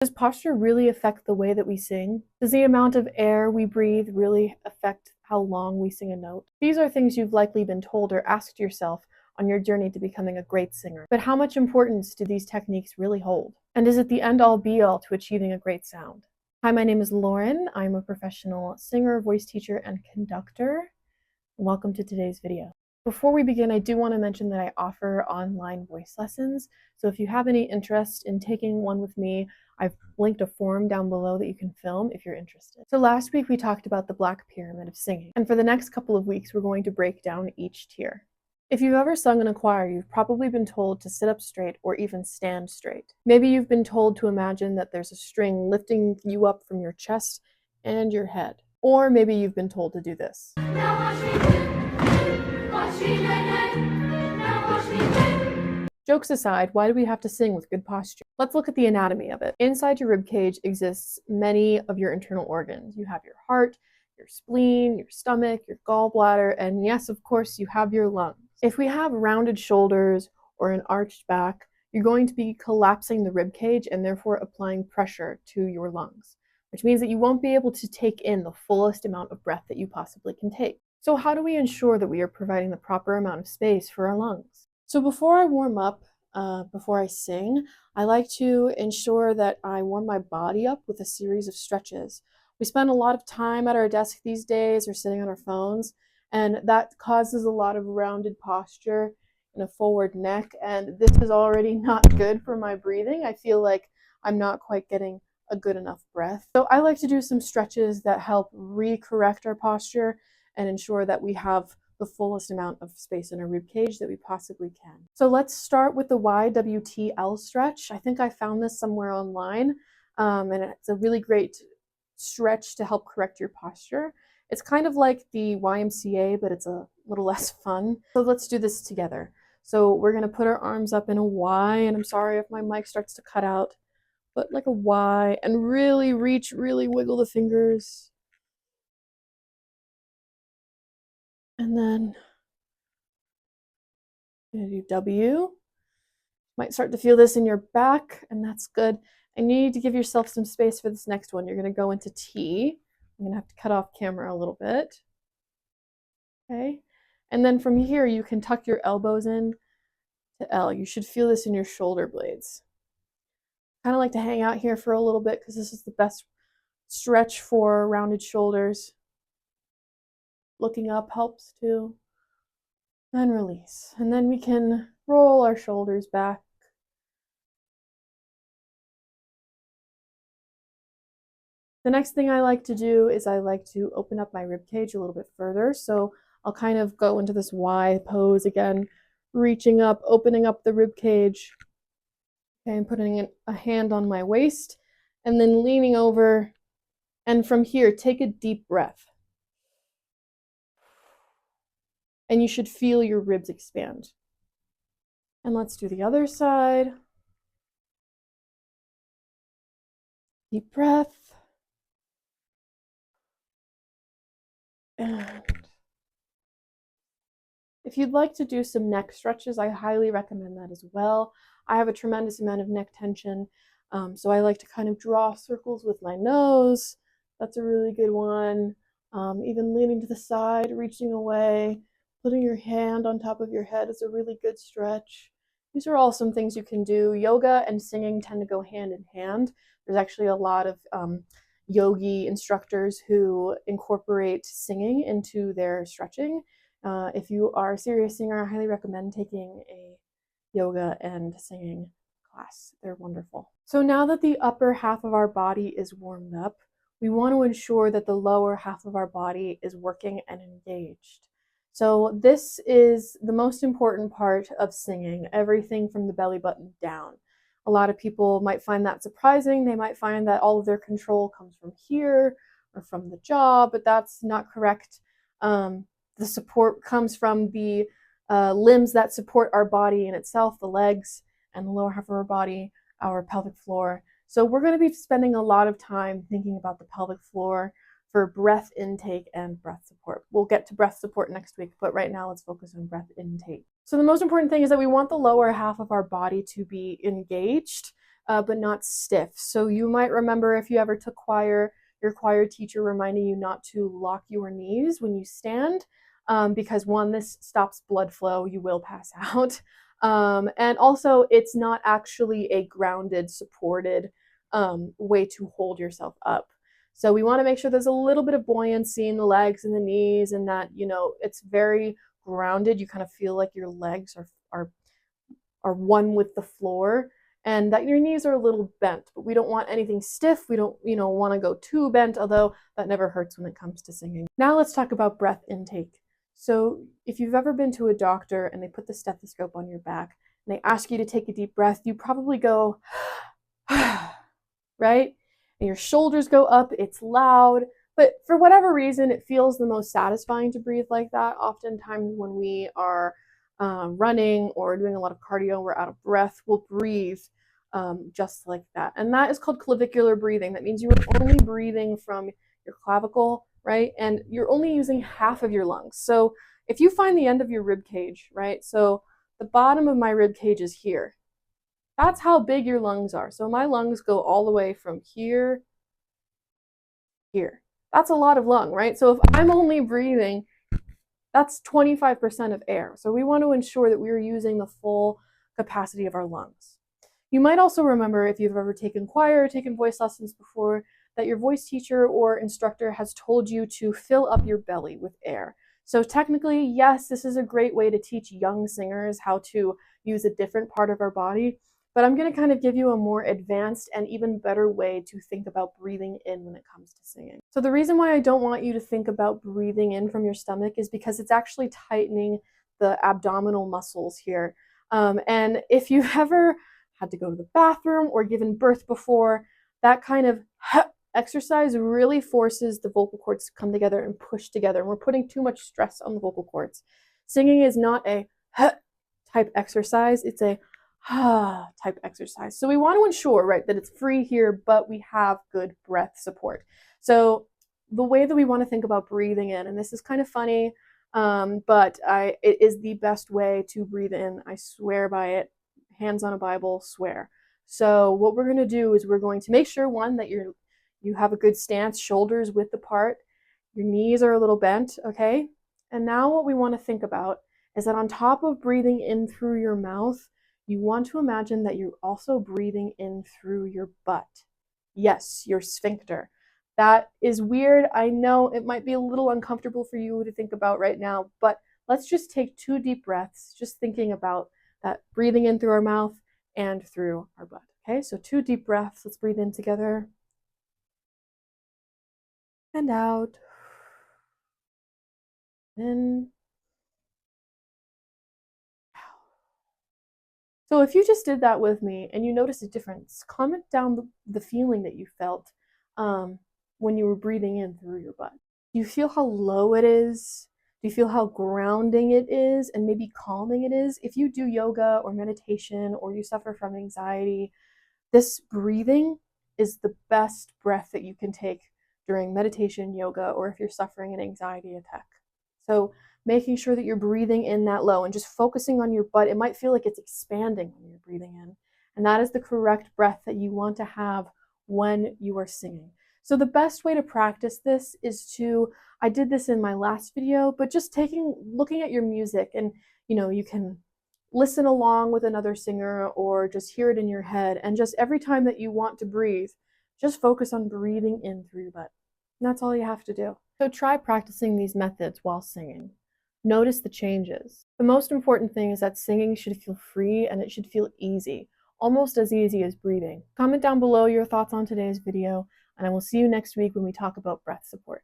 Does posture really affect the way that we sing? Does the amount of air we breathe really affect how long we sing a note? These are things you've likely been told or asked yourself on your journey to becoming a great singer. But how much importance do these techniques really hold? And is it the end-all be-all to achieving a great sound? Hi, my name is Lauren. I'm a professional singer, voice teacher, and conductor. Welcome to today's video. Before we begin, I do want to mention that I offer online voice lessons. So if you have any interest in taking one with me, I've linked a form down below that you can film if you're interested. So last week we talked about the Black Pyramid of singing, and for the next couple of weeks we're going to break down each tier. If you've ever sung in a choir, you've probably been told to sit up straight or even stand straight. Maybe you've been told to imagine that there's a string lifting you up from your chest and your head. Or maybe you've been told to do this. Jokes aside, why do we have to sing with good posture? Let's look at the anatomy of it. Inside your ribcage exists many of your internal organs. You have your heart, your spleen, your stomach, your gallbladder, and yes, of course, you have your lungs. If we have rounded shoulders or an arched back, you're going to be collapsing the ribcage and therefore applying pressure to your lungs, which means that you won't be able to take in the fullest amount of breath that you possibly can take. So how do we ensure that we are providing the proper amount of space for our lungs? So before I warm up, before I sing, I like to ensure that I warm my body up with a series of stretches. We spend a lot of time at our desk these days or sitting on our phones, and that causes a lot of rounded posture and a forward neck, and this is already not good for my breathing. I feel like I'm not quite getting a good enough breath. So I like to do some stretches that help re-correct our posture and ensure that we have the fullest amount of space in our rib cage that we possibly can. So let's start with the YWTL stretch. I think I found this somewhere online, and it's a really great stretch to help correct your posture. It's kind of like the YMCA, but it's a little less fun. So let's do this together. So we're gonna put our arms up in a Y, and I'm sorry if my mic starts to cut out, but like a Y, and really reach, really wiggle the fingers. And then I'm gonna do W. Might start to feel this in your back, and that's good. And you need to give yourself some space for this next one. You're gonna go into T. I'm gonna have to cut off camera a little bit. Okay. And then from here, you can tuck your elbows in to L. You should feel this in your shoulder blades. Kind of like to hang out here for a little bit because this is the best stretch for rounded shoulders. Looking up helps too. Then release. And then we can roll our shoulders back. The next thing I like to do is I like to open up my rib cage a little bit further. So I'll kind of go into this Y pose again, reaching up, opening up the rib cage. Okay, and putting a hand on my waist and then leaning over. And from here, take a deep breath. And you should feel your ribs expand. And let's do the other side. Deep breath. And if you'd like to do some neck stretches, I highly recommend that as well. I have a tremendous amount of neck tension, so I like to kind of draw circles with my nose. That's a really good one. Even leaning to the side, reaching away, putting your hand on top of your head is a really good stretch. These are all some things you can do. Yoga and singing tend to go hand in hand. There's actually a lot of yogi instructors who incorporate singing into their stretching. If you are a serious singer, I highly recommend taking a yoga and singing class. They're wonderful. So now that the upper half of our body is warmed up, we want to ensure that the lower half of our body is working and engaged. So this is the most important part of singing, everything from the belly button down. A lot of people might find that surprising. They might find that all of their control comes from here or from the jaw, but that's not correct. The support comes from the limbs that support our body in itself, the legs and the lower half of our body, our pelvic floor. So we're going to be spending a lot of time thinking about the pelvic floor for breath intake and breath support. We'll get to breath support next week, but right now let's focus on breath intake. So the most important thing is that we want the lower half of our body to be engaged. but not stiff. So you might remember if you ever took choir, your choir teacher reminding you not to lock your knees when you stand, because one, this stops blood flow, you will pass out. And also, it's not actually a grounded, supported way to hold yourself up. So we want to make sure there's a little bit of buoyancy in the legs and the knees, and that, you know, it's very grounded. You kind of feel like your legs are one with the floor, and that your knees are a little bent, but we don't want anything stiff. We don't, you know, want to go too bent, although that never hurts when it comes to singing. Now let's talk about breath intake. So if you've ever been to a doctor and they put the stethoscope on your back and they ask you to take a deep breath, you probably go, right? And your shoulders go up, it's loud, but for whatever reason, it feels the most satisfying to breathe like that. Oftentimes when we are running or doing a lot of cardio, we're out of breath, we'll breathe just like that. And that is called clavicular breathing. That means you're only breathing from your clavicle, right? And you're only using half of your lungs. So if you find the end of your rib cage, right? So the bottom of my rib cage is here. That's how big your lungs are. So my lungs go all the way from here, here. That's a lot of lung, right? So if I'm only breathing, that's 25% of air. So we want to ensure that we're using the full capacity of our lungs. You might also remember, if you've ever taken choir or taken voice lessons before, that your voice teacher or instructor has told you to fill up your belly with air. So technically, yes, this is a great way to teach young singers how to use a different part of our body, but I'm going to kind of give you a more advanced and even better way to think about breathing in when it comes to singing. So the reason why I don't want you to think about breathing in from your stomach is because it's actually tightening the abdominal muscles here. And if you've ever had to go to the bathroom or given birth before, that kind of exercise really forces the vocal cords to come together and push together, and we're putting too much stress on the vocal cords. Singing is not a type exercise, it's a type exercise. So we want to ensure, right, that it's free here, but we have good breath support. So the way that we want to think about breathing in, and this is kind of funny, but it is the best way to breathe in. I swear by it. Hands on a Bible, swear. So what we're going to do is we're going to make sure, one, that you have a good stance, shoulders width apart, your knees are a little bent, okay? And now what we want to think about is that on top of breathing in through your mouth, you want to imagine that you're also breathing in through your butt. Yes, your sphincter. That is weird. I know it might be a little uncomfortable for you to think about right now, but let's just take 2 deep breaths, just thinking about that breathing in through our mouth and through our butt. Okay, so 2 deep breaths. Let's breathe in together and out. In. So if you just did that with me and you noticed a difference, comment down the feeling that you felt when you were breathing in through your butt. Do you feel how low it is? Do you feel how grounding it is and maybe calming it is? If you do yoga or meditation or you suffer from anxiety, this breathing is the best breath that you can take during meditation, yoga, or if you're suffering an anxiety attack. So making sure that you're breathing in that low and just focusing on your butt. It might feel like it's expanding when you're breathing in. And that is the correct breath that you want to have when you are singing. So the best way to practice this is I did this in my last video, but just looking at your music, and you can listen along with another singer or just hear it in your head, and just every time that you want to breathe, just focus on breathing in through your butt. And that's all you have to do. So try practicing these methods while singing. Notice the changes. The most important thing is that singing should feel free and it should feel easy, almost as easy as breathing. Comment down below your thoughts on today's video, and I will see you next week when we talk about breath support.